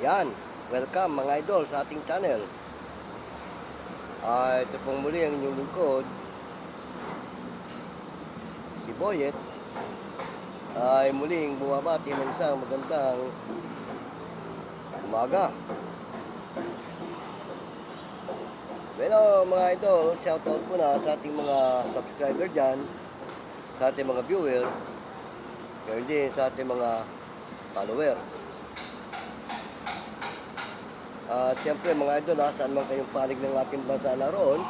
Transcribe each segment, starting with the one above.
Yan, welcome mga idol sa ating channel. Ito pong muli ang inyong lingkod, si Boyet, ay muling bumabati ng isang magandang umaga. Well, mga idol, shoutout po na sa ating mga subscriber dyan, sa ating mga viewer, ganoon din sa ating mga follower. Siyempre mga idol, saan man kayong panig ng ating bansa naroon,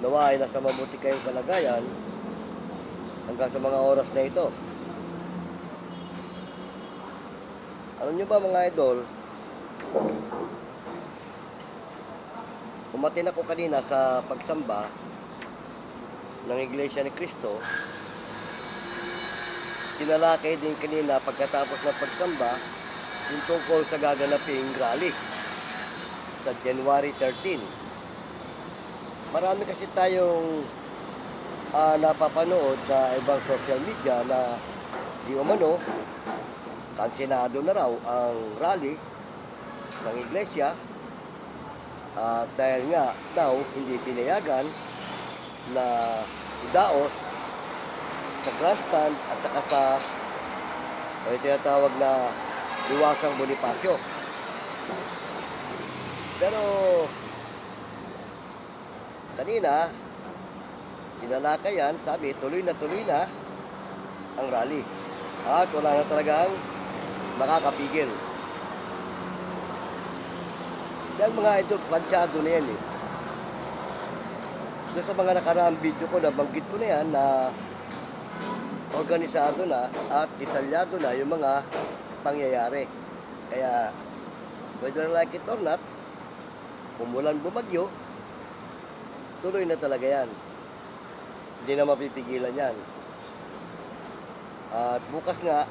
nawa ay nasa mabuti kayong kalagayan hanggang sa mga oras na ito. Alam nyo ba mga idol, umatin ako kanina sa pagsamba ng Iglesia ni Cristo. Tinalakay din kanina pagkatapos ng pagsamba yung tungkol sa gaganaping rally sa January 13. Marami kasi tayong napapanood sa ibang social media na di umano kansinado na raw ang rally ng iglesia dahil nga daw hindi pinayagan na idaos sa grandstand at saka sa ay tinatawag na Liwasang Bonifacio. Pero kanina tinalakay yan, sabi tuloy na ang rally at wala na talagang makakapigil. Dahil mga ito, planchado na yan eh. Doon sa mga nakaraang video ko, nabanggit ko na yan na organisado na at detalyado na yung mga pangyayari. Kaya, whether like it or not, umulan bumagyo, tuloy na talaga yan. Hindi na mapipigilan yan. At bukas nga,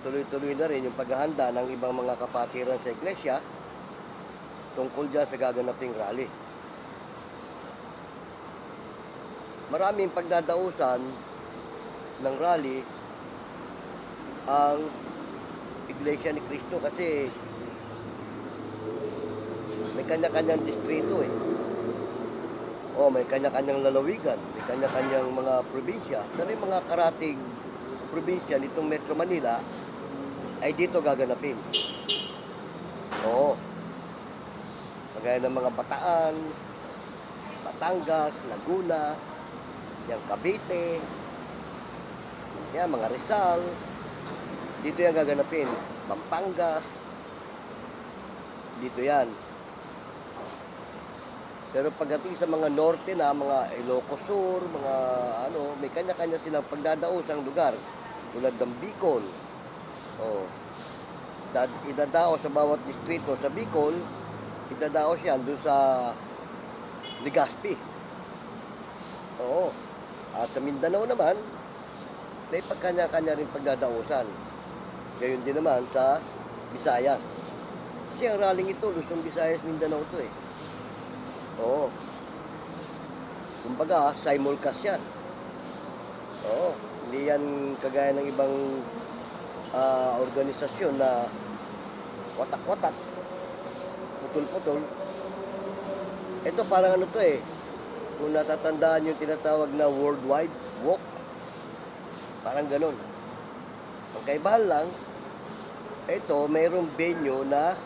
tuloy-tuloy na rin yung paghahanda ng ibang mga kapatiran sa iglesia tungkol dyan sa gaganaping rally. Maraming pagdadausan ng rally ang Iglesia ni Cristo kasi may kanya-kanyang distrito eh. May kanya-kanyang lalawigan, may kanya-kanyang mga probinsya. Pero yung mga karating probinsya nitong Metro Manila ay dito gaganapin. Kagaya ng mga Bataan, Batangas, Laguna, yung Cavite, yan, mga Rizal, dito yan gaganapin. Pampanga, dito yan. Pero pagdating sa mga norte na, mga Ilocos Sur, mga may kanya-kanya silang pagdadaosang lugar. Tulad ng Bicol. Idadaos sa bawat distrito sa Bicol, idadaos yan doon sa Legazpi. At sa Mindanao naman, may pagkanya-kanya rin pagdadaosan. Gayon din naman sa Visayas. Kasi ang rallying ito, Luzon, Visayas, Mindanao ito eh. Kumbaga, simulcast yan. Hindi yan kagaya ng ibang organisasyon na watak-watak, putol-putol. Ito parang ano to eh, kung natatandaan yung tinatawag na worldwide walk, parang ganun. Ang kaibahan lang, ito mayroong venue na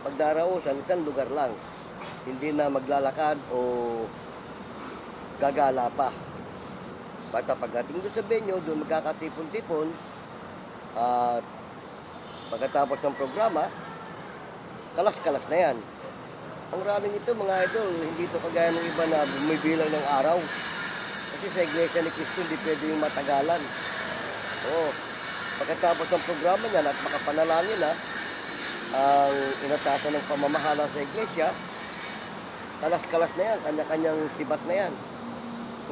pagdarausan isang lugar lang. Hindi na maglalakad o gagala pa. Basta pagdating doon sa venue, doon magkakatipon-tipon at pagkatapos ng programa, kalas-kalas na yan. Ang rallying ito mga idol, hindi ito kagaya ng iba na bumibilang ng araw. Kasi sa Iglesia ni Cristo, hindi pwede yung matagalan. Pagkatapos ng programa niyan at makapanalangin na ang inatasan ng pamamahala sa Iglesia, kalas-kalas na yan, kanya-kanyang sibat na yan.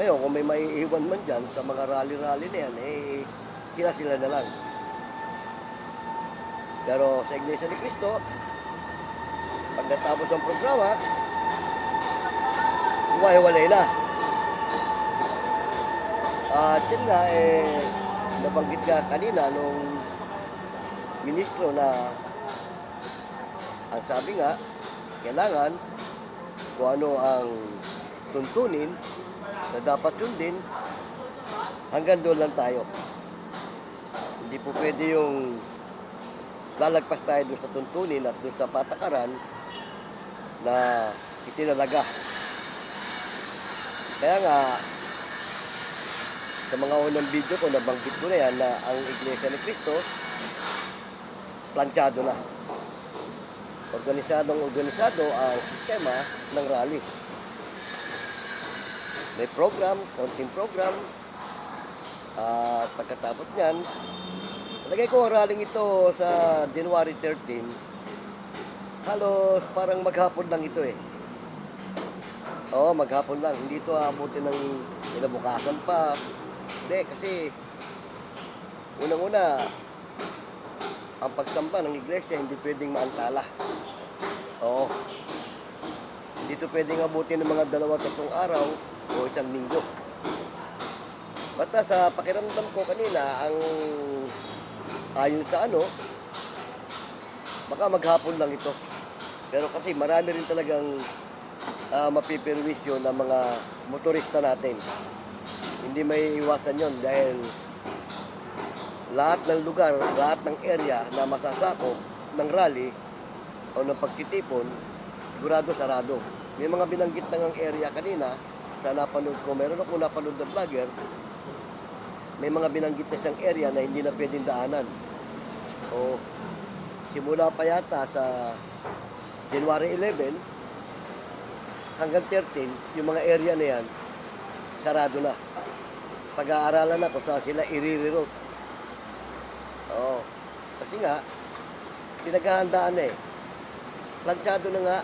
Ngayon, kung may maiiwan man dyan sa mga rally-rally na yan, sila na lang. Pero sa Iglesia ni Cristo, pagkatapos ng programa, huwalay na. At yun nga, nabanggit ka kanina nung ministro na ang sabi nga, kailangan kung ano ang tuntunin na dapat sundin, hanggang doon lang tayo. Hindi po pwede yung lalagpas tayo doon sa tuntunin at doon sa patakaran na itinalaga. Kaya nga, sa mga unang video ko, nabanggit ko na yan na ang Iglesia ni Cristo, planchado na. Organisado ang sistema ng rally. May program, counting program, at pagkatapos niyan, nalagay ko ang rallying ito sa January 13, halos parang maghapon lang ito eh. Oo, maghapon lang. Hindi ito aabutin ng kinabukasan pa. Hindi, kasi unang-una, ang pagsamba ng iglesia hindi pwedeng maantala. Oo. Hindi ito pwedeng abutin ng mga 2-3 araw o 1 linggo. Basta sa pakiramdam ko kanina, ang ayon sa baka maghapon lang ito. Pero kasi marami rin talagang mapipirwisyo ng mga motorista natin. Hindi may iwasan yon dahil lahat ng lugar, lahat ng area na masasakop ng rally o ng pagtitipon, sigurado sarado. May mga binanggit na ng area kanina sa napanood ko. Meron akong napanood na vlogger, may mga binanggit na siyang area na hindi na pwedeng daanan. O simula pa yata sa January 11 hanggang 13, yung mga area na yan, sarado na. Pag-aaralan na kung saan sila i-reroute. Oo. Kasi nga, pinaghahandaan na eh. Planchado na nga.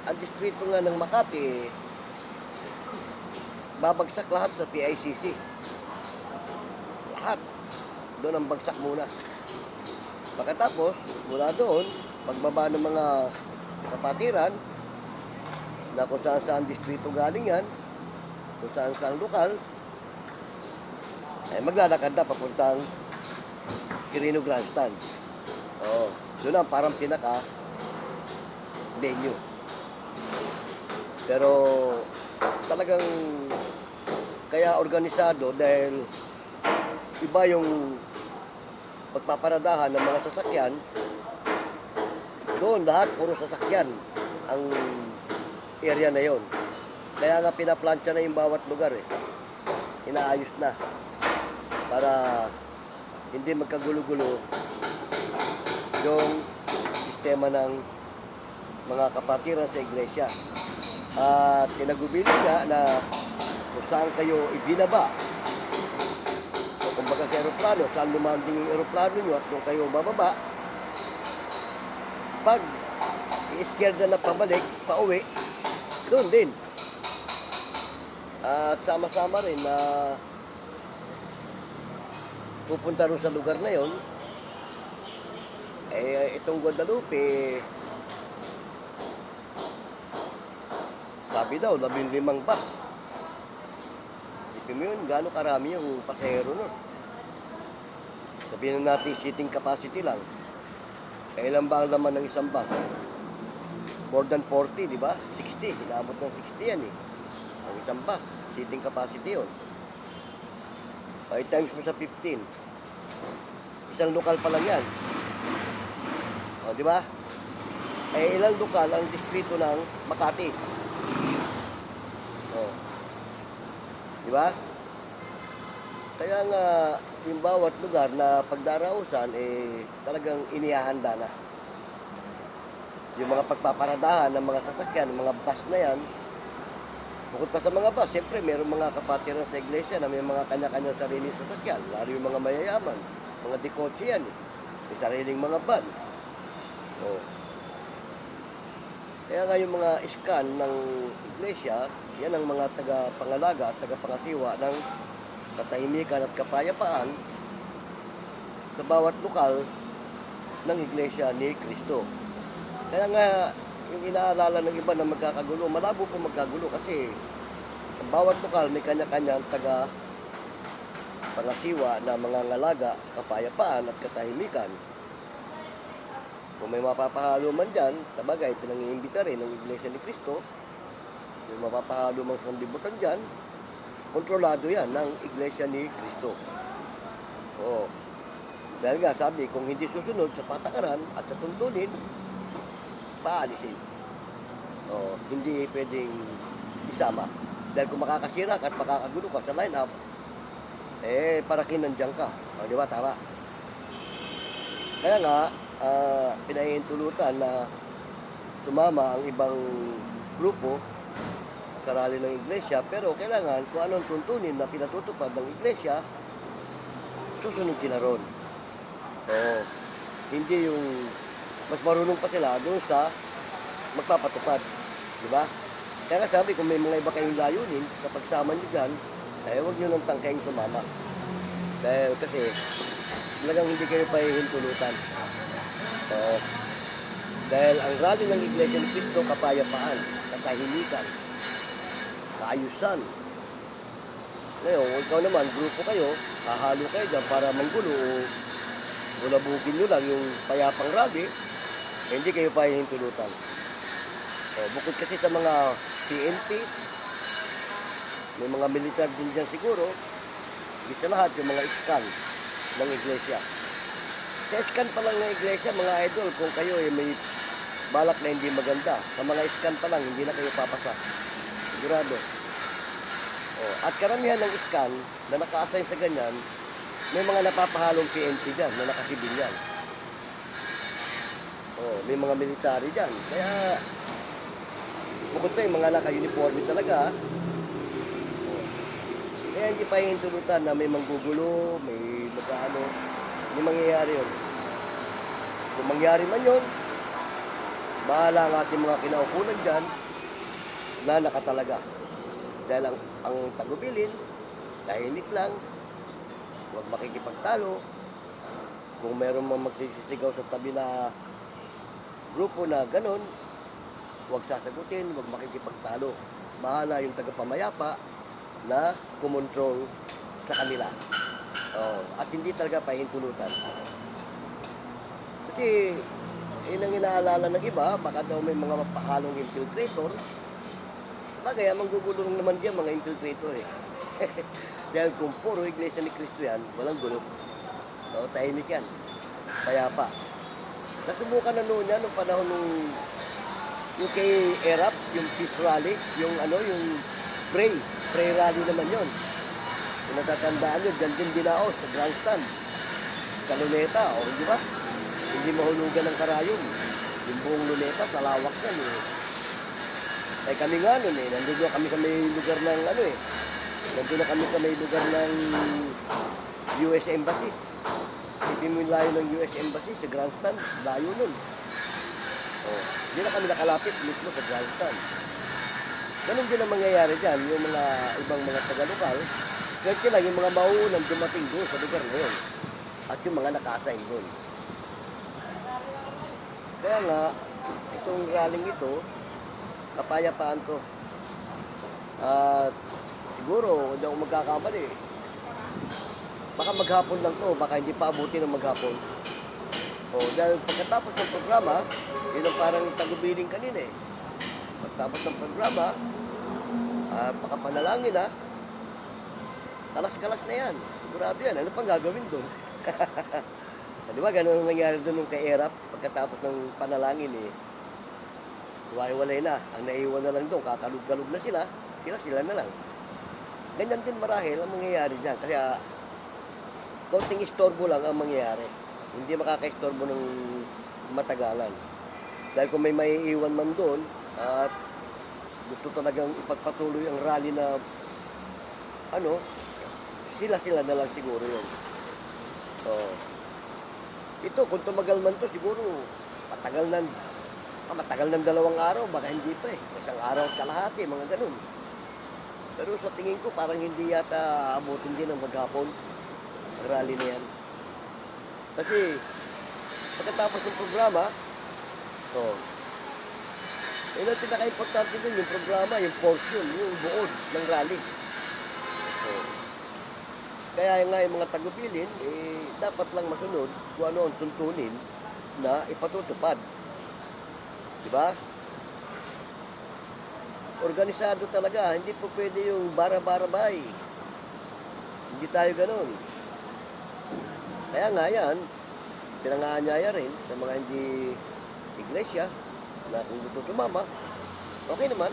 Ang distrito nga ng Makati, babagsak lahat sa PICC. Lahat. Doon ang bagsak muna. Pagkatapos, mula doon, pagbaba ng mga kapatiran, na kung saan distrito galing yan, kung saan lokal, ay maglalakad na papuntang Quirino Grandstand. Oo, doon ang parang pinaka-venue. Pero talagang kaya organisado dahil iba yung pagpaparadahan ng mga sasakyan. Doon lahat puro sasakyan ang area na yon. Kaya nga pinaplansya na yung bawat lugar eh. Inaayos na para hindi magkagulo-gulo yung sistema ng mga kapatiran sa iglesia. At tinagubili nga na kung saan kayo ibinaba. O kumbaga sa aeroplano, saan lumanding yung aeroplano nyo at kung kayo bababa, pag i-scared na pabalik, pauwi, doon din. At sama-sama rin na pupunta rin sa lugar na yon. Itong Guadalupe, sabi daw, 15 bus. Isipin mo yun, gaano karami yung pasahero nun. Sabihin na natin seating capacity lang. Kailan ba ang laman ng isang bus? More than 40, di ba? 60, inaabot ng 60 yan eh. Ang isang bus, seating capacity yun. 5 times mo sa 15. Isang lokal pa lang yan. O, di ba? Ilang lokal ang distrito ng Makati. O. Di ba? Kaya nga, yung bawat lugar na pagdarausan, talagang inihahanda na. Yung mga pagpaparadahan ng mga sasakyan, ng mga bus na yan, bukod pa sa mga bus, siyempre, mayroong mga kapatiran sa iglesia na may mga kanya-kanyang sariling sasakyan, lalo yung mga mayayaman, mga dikotse yan, may sariling mga van. O. Kaya nga yung mga iskan ng iglesia, yan ang mga taga-pangalaga at taga-pangasiwa ng katahimikan at kapayapaan sa bawat lokal ng iglesia ni Cristo. Kaya nga, yung inaalala ng iba na magkakagulo, malabo po magkagulo kasi ang bawat lokal may kanya-kanyang pangasiwa na mangangalaga sa kapayapaan at katahimikan. Kung may mapapahalo man dyan, tabagay, pinangiimbita rin ng Iglesia ni Cristo, may mapapahalo mang sanlibutan dyan, kontrolado yan ng Iglesia ni Cristo. Oo. Dahil nga sabi, kung hindi susunod sa patakaran at sa tuntunin, paalisin. Oo. Hindi pwedeng isama. Dahil kung makakasira ka at makakagulo ka sa line-up, para kinandiyan ka. O, di ba? Tama. Kaya nga, pinahihintulutan na sumama ang ibang grupo sa rally ng iglesia, pero kailangan kung anong tuntunin na pinatutupad ng iglesia, susunod sila ron. Hindi yung mas marunong pa sila doon sa magpapatupad. Di ba? Kaya nga sabi, kung may mga iba kayong layunin, kapag sama nyo dyan, huwag nyo nang tangkayang sumama. Dahil kasi, talagang hindi kayo pahihintulutan. Dahil ang rally ng Iglesia ni Cristo, kapayapaan, katahimikan, kaayusan. Ngayon, ikaw naman, grupo kayo, hahalo kayo dyan para manggulo o labugin nyo lang yung payapang rally, hindi kayo pahihintulutan. Bukod kasi sa mga PNP, may mga militar din dyan siguro, isa lahat yung mga iskan ng iglesia. Sa iskan pa lang ng iglesia, mga idol, kung kayo may balak na hindi maganda, sa mga iskan pa lang, hindi na kayo papasa. Sigurado. At karamihan ng iskan na naka-assign sa ganyan, may mga napapahalong PNP dyan, na nakasibilyan. May mga military dyan. Kaya, bukod pa yung mga naka-uniforme talaga, kaya hindi pa hintulutan na may manggugulo, may magkaano, hindi mangyayari yun. Kung mangyari man yun, bahala ang ating mga kinaukulan dyan na nakatalaga. Dahil ang tagubilin, tahimik lang, huwag makikipagtalo. Kung meron mang magsisisigaw sa tabi na grupo na ganon, huwag sasagutin, huwag makikipagtalo. Bahala yung tagapamayapa na kumontrol sa kanila. At hindi talaga pahintulutan. Kasi, yun ang inaalala ng iba, baka daw may mga mapahalong infiltrator. Bagay, manggugulo naman diyan mga infiltrator Dahil kung puro Iglesia ni Cristo yan, walang gulo. Tahimik yan. Payapa. Nasubukan na noon yan, nung panahon nung yung kay Erap, yung peace rally, yung pray rally naman yun. Kung natatandaan nyo, dyan din dinaos sa grandstand, sa luneta, di ba? Hindi mahulugan ng karayom. Yung buong luneta, sa lawak yan kami nga nun nandun na kami sa may lugar ng nandun na kami sa may lugar ng US Embassy. Hindi mo yung layo ng US Embassy sa grandstand, layo nun. Hindi na kami nakalapit mismo sa grandstand. Ganun din ang mangyayari dyan, yung mga ibang mga taga-lokal, kaya lang yung mga mauunang dumating doon sa lugar na yun. At yung mga naka-assign doon. Kaya nga, itong rallying ito, kapayapaan to. At siguro, hindi ako magkakamali. Baka maghapon lang to, baka hindi pa abutin ng maghapon. Dahil pagkatapos ng programa, yun ang parang tagubiling kanina Pagkatapos ng programa, at makapanalangin kalas-kalas na yan. Sigurado yan. Ano pang gagawin doon? Di ba, ganun ang nangyari doon nung kay Erap pagkatapos ng panalangin Walay na. Ang naiwan na lang doon, kakalug-kalug na sila. Sila na lang. Ganyan din marahil ang mangyayari dyan. Kaya, konting istorbo lang ang mangyayari. Hindi makaka-istorbo ng matagalan. Dahil kung may maiiwan man doon, at gusto talagang ipagpatuloy ang rally na sila na lang siguro yun. Ito, kung tumagal man to, siguro matagal ng 2 araw, baka hindi pa isang araw at kalahati, mga ganun. Pero sa tingin ko, parang hindi yata abutin din ng maghapon ang rally na yan. Kasi pagkatapos ng programa, yun ang pinaka-importante din, yung programa, yung portion, yung buod ng rally. Kaya nga yung mga tagubilin, dapat lang masunod kung ano ang tuntunin na ipatutupad. Diba? Organisado talaga, hindi po pwede yung bara-bara-bay. Hindi tayo ganun. Kaya nga yan, pinangaanyaya rin sa mga hindi iglesia na kung gusto sumama, okay naman,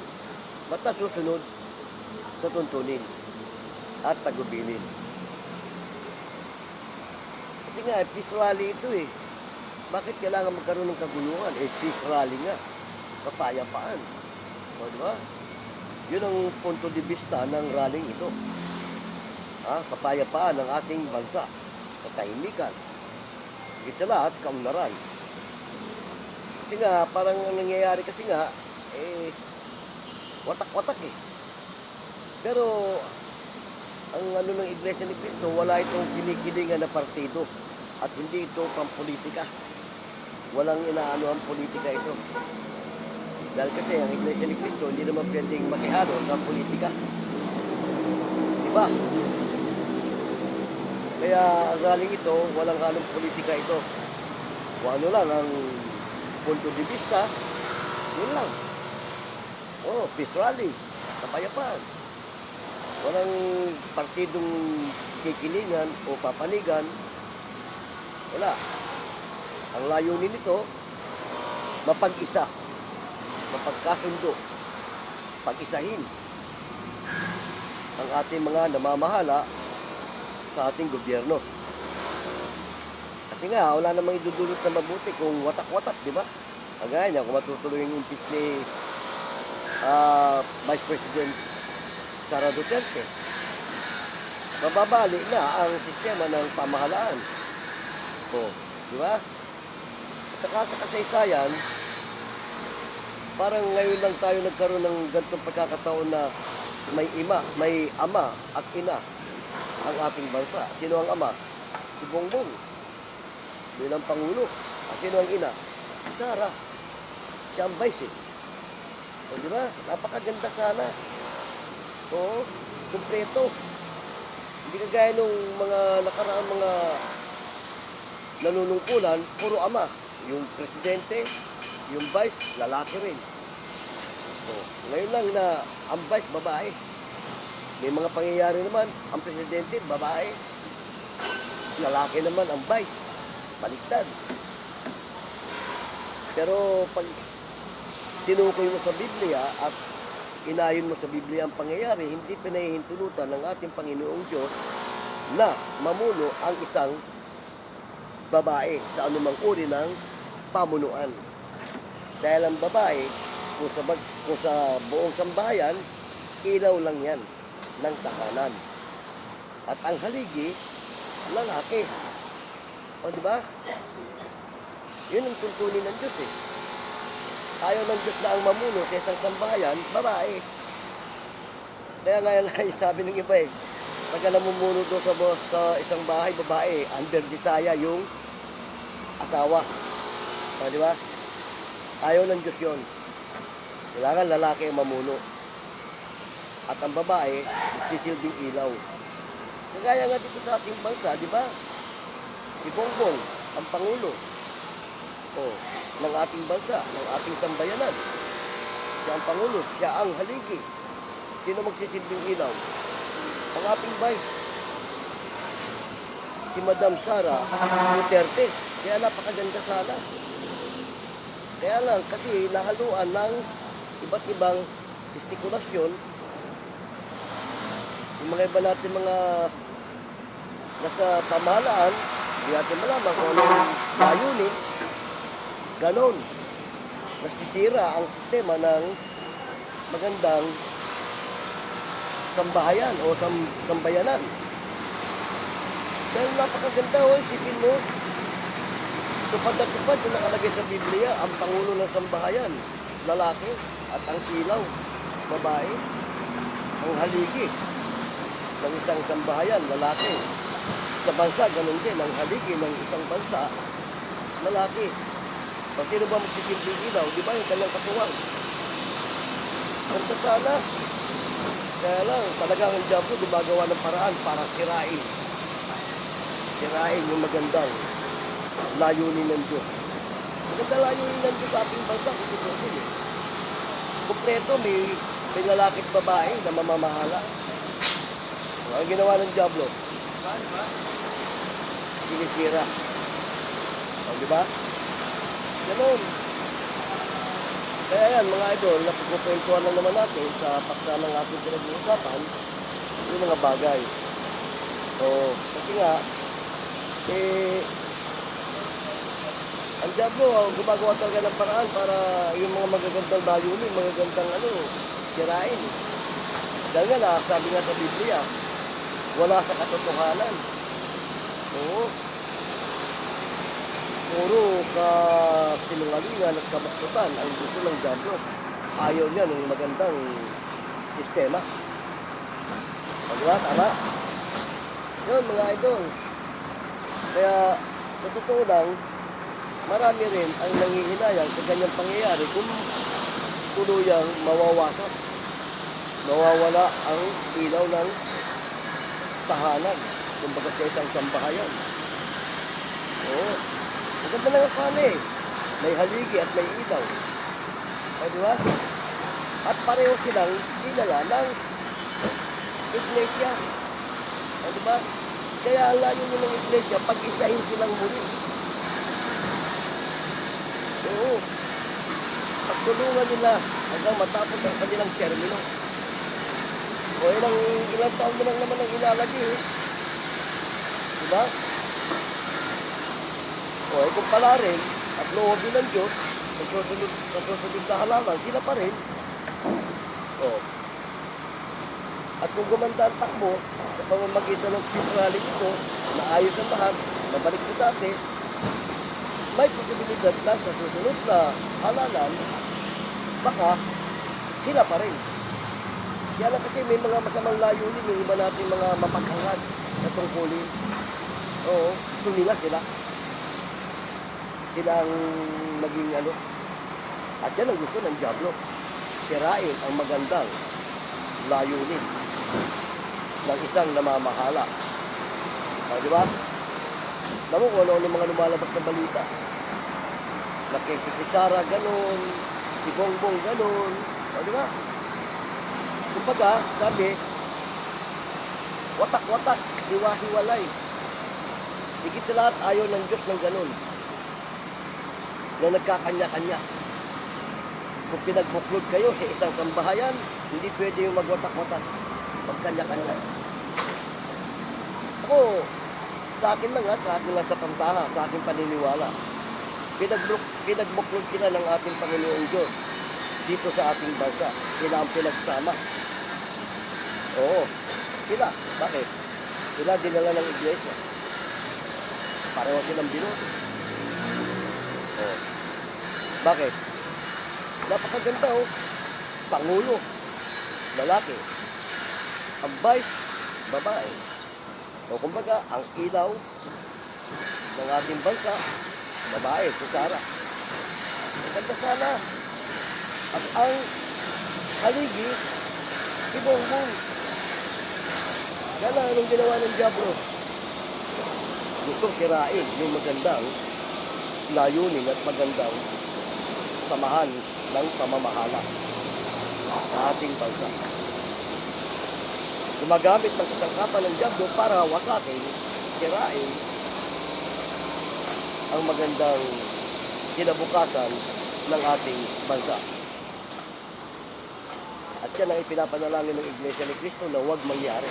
basta susunod sa tuntunin at tagubilin. Kasi nga, peace rally ito eh. Bakit kailangan magkaroon ng kaguluhan? Peace rally nga. Kapayapaan. O, di ba? Yun ang punto de vista ng rallying ito. Kapayapaan ng ating bansa. Katahimikan. Higit sa lahat, kaunlaran. Kasi nga, parang ang nangyayari kasi nga, watak-watak eh. Pero, ang ano ng Iglesia ni Cristo, wala itong kinikilingan na partido. At hindi ito pampolitika. Walang inaano ang politika ito. Dahil kasi ang Iglesia ni Cristo hindi naman pwedeng makihalo sa politika. Diba? Kaya ang rallying ito, walang halong politika ito. Kung ano lang ang punto de vista, yun lang. Peace rally, kapayapaan. Walang partidong kikilingan o papanigan. Wala. Ang layunin nito, mapag-isa, mapagkasundo, pag-isahin ang ating mga namamahala sa ating gobyerno. Kasi nga, wala namang idudulot na mabuti kung watak-watak, di ba? Kagaya niya, kung matutuloy yung impeach ni Vice President Sara Duterte, mababali na ang sistema ng pamahalaan. Di ba? Saka sa kasaysayan, parang ngayon lang tayo nagkaroon ng ganitong pagkakataon na may ama at ina ang ating bansa. Sino ang ama? Si Bongbong. Bilang Pangulo. At sino ang ina? Si Sara. Siya ang vice. Di ba? Napakaganda sana. Kumpleto. Hindi kagaya nung mga nakaraang mga nanunungkulan, puro ama. Yung presidente, yung vice, lalaki rin. Ngayon lang na ang vice, babae. May mga pangyayari naman, ang presidente, babae. Lalaki naman ang vice. Baliktad. Pero pag tinukoy mo sa Biblia at inayon mo sa Biblia ang pangyayari, hindi pinahihintulutan ng ating Panginoong Diyos na mamuno ang isang babae sa anumang uri ng pamunuan. Dahil ang babae, kung sa buong sambahayan, ilaw lang yan ng tahanan. At ang haligi, lalaki. Di ba? Yun ang tuntunin ng Diyos eh. Ayaw ng Diyos na ang mamuno sa isang sambahayan, babae. Kaya nga sabi ng iba eh, pag namumuno doon sa isang bahay, babae, under desire yung asawa. Di ba? Ayaw ng Diyos yun. Kailangan lalaki ang mamuno. At ang babae, sisilbing ilaw. Kagaya nga dito sa ating bansa, di ba? Si Bongbong, ang Pangulo. Ng ating bansa, ng ating sambayanan. Siya ang Pangulo, siya ang haligi. Sino magsisilbing ilaw? Ang ating vice. Si Madam Sara Duterte. Kaya napakaganda sana. Kaya lang, kasi nahaluan ng iba't ibang gestikulasyon. Yung mga iba natin mga nasa pamahalaan, hindi natin malaman kung anong layunin. Ganon. Nasisira ang sistema ng magandang sambahayan o sambayanan. Dahil napakaganda isipin mo. Tupad na tupad yung nakalagay sa Biblia, ang Pangulo ng Sambahayan, lalaki, at ang ilaw, babae, ang haligi ng isang sambahayan, lalaki. Sa bansa, ganun din, ang haligi ng isang bansa, lalaki. Pag sino ba magsisilbing ilaw, di ba yung kanyang katuwang? Ganda sana. Kaya lang, talagang ang diabo gumagawa ng paraan para sirain sirain yung magandang layunin ng Diyos. Magandang layunin ng Diyos sa ating bansa, kung tutusin eh. Kompleto, may lalaki at babae na mamamahala. Ang ginawa ng Diablo, sinisira. O, di ba? Ganun. Kaya yan, mga idol, napagkukwentuhan lang naman natin sa paksa ng ating pinag-uusapan, yung mga bagay. So, kasi nga, ang Diablo, gumagawa talaga ng paraan para yung mga magagandang layunin, magagandang sirain. Dahil nga, sabi nga sa Biblia, wala sa katotohanan. Oo. Puro sinungalingan at kabastutan ang gusto ng Diablo. Ayaw niya ng magandang sistema. Diba? Tama? Yun, mga idol. Kaya, sa totoo lang, marami rin ang nangihinayang sa ganyang pangyayari kung tuluyang mawawasak. Mawawala ang ilaw ng tahanan. Kumbaga sa isang sambahayan. Oo. Maganda lang ang kami. May haligi at may ilaw. O, diba? At pareho silang dinala ng iglesia. O, diba? Kaya ang layo nyo ng iglesia, pag-isahin silang muli. Oo. Pagtulungan nila hanggang matapos ang kanilang termino. O, ilang taon mo lang naman ang ilalagi. Diba? O, kung pala rin, at loobin ng Diyos, sa susunod na halalan, sila pa rin. O. At kung gumanda ang takbo, sa pamamagitan ng peace rally ito, naayos ang lahat, nabalik ko dati, may posibilidad na sa susunod na halalan, baka sila pa rin. Kaya lang kasi may mga masamang layunin, yung iba natin mga mapaghangad na tungkulin. Oo, gusto nila sila. Silang maging At yan ang gusto ng Diablo. Sirain ang magandang layunin ng isang namamahala. O, di ba? Alam mo kung ano mga lumalabas na balita. Nakikisara, ganun. Si Bongbong, ganun. O, di ba? Kumbaga, sabi, watak-watak, hiwa-hiwalay. Higit sa lahat, ayaw ng Diyos ng ganun. Na nagkakanya-kanya. Kung pinagbuklod kayo sa isang sambahayan, hindi pwede yung magwatak-watak. Magkanya-kanya. Ako, sa akin lang sa pantaha, sa aking paniniwala. Pinagbuklod sila ng ating Panginoong Diyos dito sa ating bansa. Sila ang pinagsama. Oo, sila. Bakit? Sila dinala ng iglesia. Pareho silang binoto. Oo. Bakit? Napakaganda Pangulo, lalaki. Ang vice, babae. O kumbaga, ang ilaw ng ating bansa, babae, si Sara. Maganda sana. At ang haligi, si Bongbong. Kaya anong ginawa ng Diablo? Gustong kirain yung magandang layunin at magandang samahan ng pamamahala sa ating bansa. Gumagamit ng kasangkapan ng Diablo para wasakin, kirain ang magandang kinabukasan ng ating bansa. At yan ang ipinapanalangin ng Iglesia ni Cristo na huwag mangyari.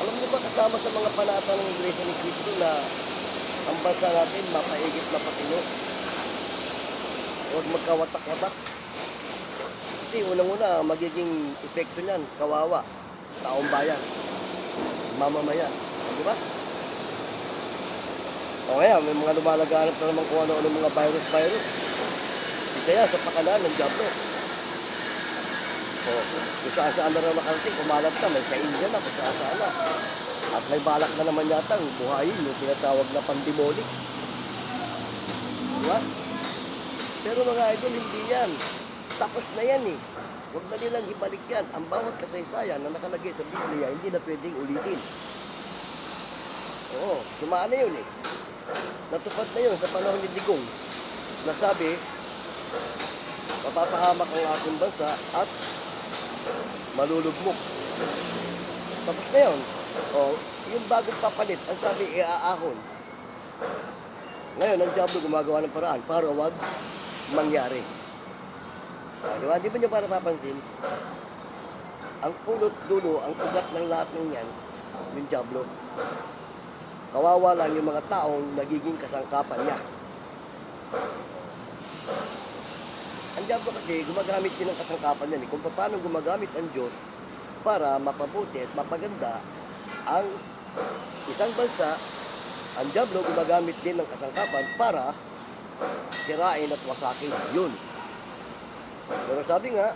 Alam niyo ba kasama sa mga panata ng Iglesia ni Cristo na ang bansa natin mapaigit na patino? Huwag magkawatak-watak. Kasi unang-una, magiging epekto niyan, kawawa, taong bayan, mamamayan. Di ba? O kaya, may mga lumalaganap na naman kung ano-ano mga virus. Kaya sa pakanan ng Diablo. O, kung saan-saan na rin nakarating, kumalat na, may ka-India na, kung saan-saan na. At may balak na naman yata ang buhayin, yung tinatawag na pandemonic. Di ba? Pero mga idol, hindi yan. Tapos na yan eh. Huwag na nilang ibalik yan. Ang bawat kasaysayan na nakalagay sa Biblia, hindi na pwedeng ulitin. Oo, sumaan na yun eh. Natupad na yun sa panahon ni Digong. Nasabi, mapapahamak ang ating bansa at malulugmok. Tapos na yun. O, yung bagong papalit, ang sabi, iaahon. Ngayon, ang Diablo gumagawa ng paraan para wag mangyari. Di ba? Di ba nyo para papansin? Ang pulot dulo, ang ugat ng lahat ng yan, yung Diablo. Kawawa lang yung mga taong nagiging kasangkapan niya. Ang Diablo kasi, gumagamit din ng kasangkapan niya. Kung paano gumagamit ang Diyos para mapabuti at mapaganda ang isang bansa, ang Diablo gumagamit din ng kasangkapan para sirain at wasakin. Yun. Pero sabi nga,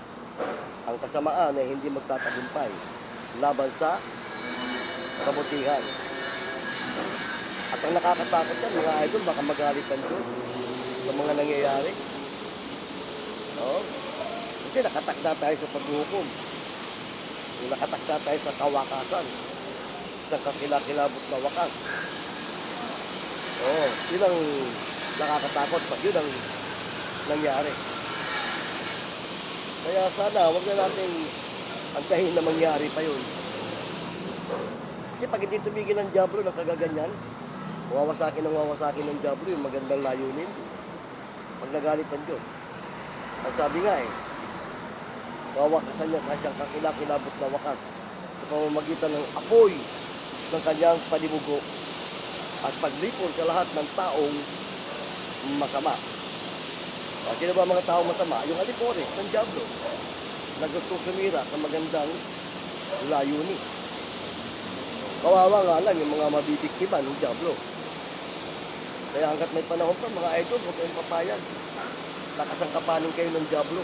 ang kasamaan ay hindi magtatagumpay laban sa kabutihan. At ang nakakatakot yan, mga idol, baka magalit ang Diyos sa mga nangyayari. No? Kasi nakatakda tayo sa paghukom. Nakatakda tayo sa kawakasan. Sa kakilakilabot na wakas. Oo, yun ang nakakatakot pag yun ang nangyari. Kaya sana, huwag na natin antahin na mangyari pa yun. Kasi pag hindi tumigil ng Diablo ng kagaganyan, wawasakin ng Diablo yung magandang layunin. Pag nagalit ang Diyos. Ang sabi nga wawakasan niya kasyang kakilakilabot na wakas sa pamamagitan ng apoy ng kanyang panimugo at paglipol sa lahat ng taong masama. Sino ba mga taong masama? Yung alipores ng Diablo na gustong sumira sa magandang layunin. Kawawa nga lang yung mga mabibiktima ng Diablo. Kaya hanggat may panahon pa, mga idol, huwag kayong papayag. Nakasangkapanin kayo ng Diablo.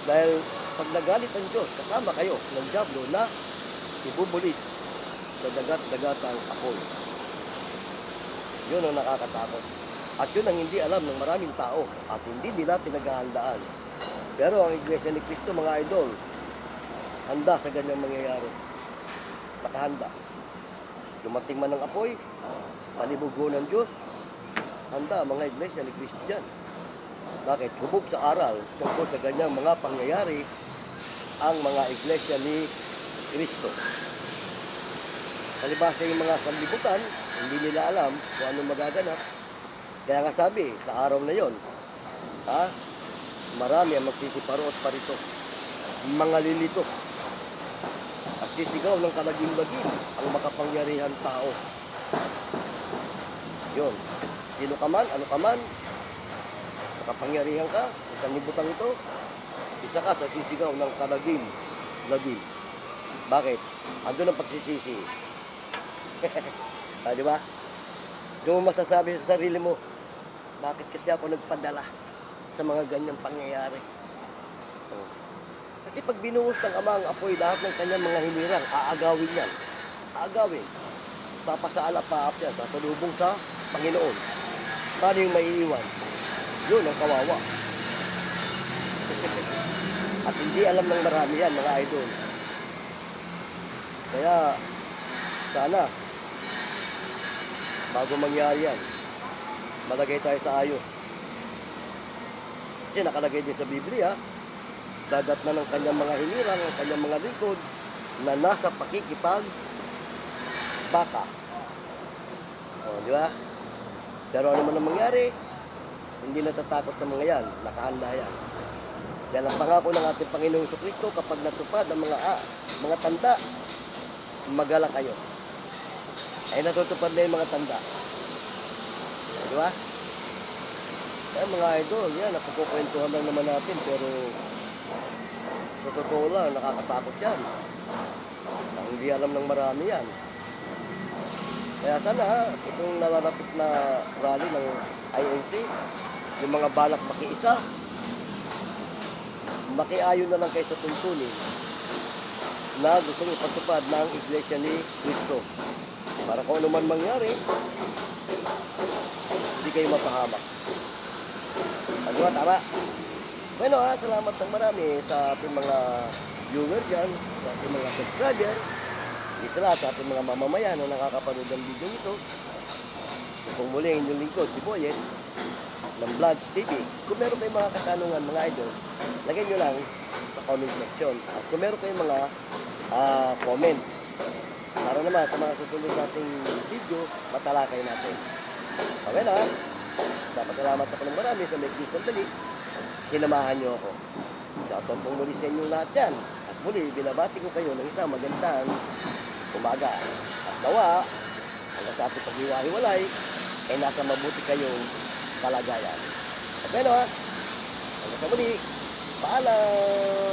Dahil pag nagalit ang Diyos, kasama kayo ng Diablo na ibubulit sa dagat-dagatang apoy. Yun ang nakakatakot. At yun ang hindi alam ng maraming tao at hindi nila pinaghahandaan. Pero ang Iglesia ni Cristo, mga idol, handa sa ganyang mangyayari. Nakahanda. Dumating man ng apoy, palibugo ng Diyos, handa mga Iglesia ni Cristo dyan. Bakit? Hubog sa aral tungkol sa ganyang mga pangyayari ang mga Iglesia ni Cristo. Palibasa yung mga sanlibutan, hindi nila alam kung anong magaganap. Kaya nga sabi, sa araw na yon, marami ang magsisiparo at parito, mga lilito, at sisigaw ng kalagim-lagim ang makapangyarihan tao. Yun, sino ka man, ano ka man, makapangyarihan ka, sa sanlibutan ito, isa ka sa sisigaw ng kalagim-lagim. Bakit? Andun ang pagsisisi. Di ba? Doon mo masasabi sa sarili mo, bakit kasi ako nagpadala sa mga ganyang pangyayari? Kasi pag binuhos ng Ama ang apoy, lahat ng kanyang mga hinirang, aagawin yan. Aagawin. Papasaala-paap yan, sasalubong sa Panginoon. Paano yung maiiwan? Yun ang kawawa. At hindi alam ng marami yan, mga idol. Kaya, sana, bago mangyari yan, malagay tayo sa ayos. Kasi nakalagay din sa Biblia, dadat na ng kanyang mga hinirang, ng kanyang mga lingkod, na nasa pakikipag baka. O, di ba? Pero ano man ang mangyari, hindi natatakot ng mga yan, nakahanda yan. Yan ang pangako ng ating Panginoong Jesucristo, kapag natupad ang mga tanda, magala kayo. Ay natutupad na yung mga tanda. Di ba? Kaya mga idol, yan, napagkukwentuhan lang naman natin, pero sa totoo lang, nakakatakot yan. Hindi alam ng marami yan. Kaya sana, itong nalalapit na rally ng INC, yung mga balak makiisa, makiayon na lang kayo sa tuntunin na gustong ipagtupad ng Iglesia ni Cristo. Para kung ano man mangyari, hindi kayo mapahamak. Ano ba, tama? Bueno, salamat ng marami sa ating mga viewers dyan, sa ating mga subscriber. Dito na sa ating mga mamamayan na nakakapanood ng video ito. Kung muli ang inyong lingkod, si Boyet, ng Vlogs TV. Kung meron kayong mga katanungan, mga idol, lagay nyo lang sa comment section. At kung meron kayong mga comment, para naman sa mga susunod nating video, matalakay natin. Okay na, dapat salamat ako ng marami sa may sandali. Sinamahan nyo ako. Shoutout po muli sa inyong lahat yan. At muli, binabati ko kayo ng isang magandang umaga. At nawa, hanggang sa ating paghiwa-hiwalay, ay nasa mabuti kayong kalagayan. Okay na, hanggang sa muli, paalam!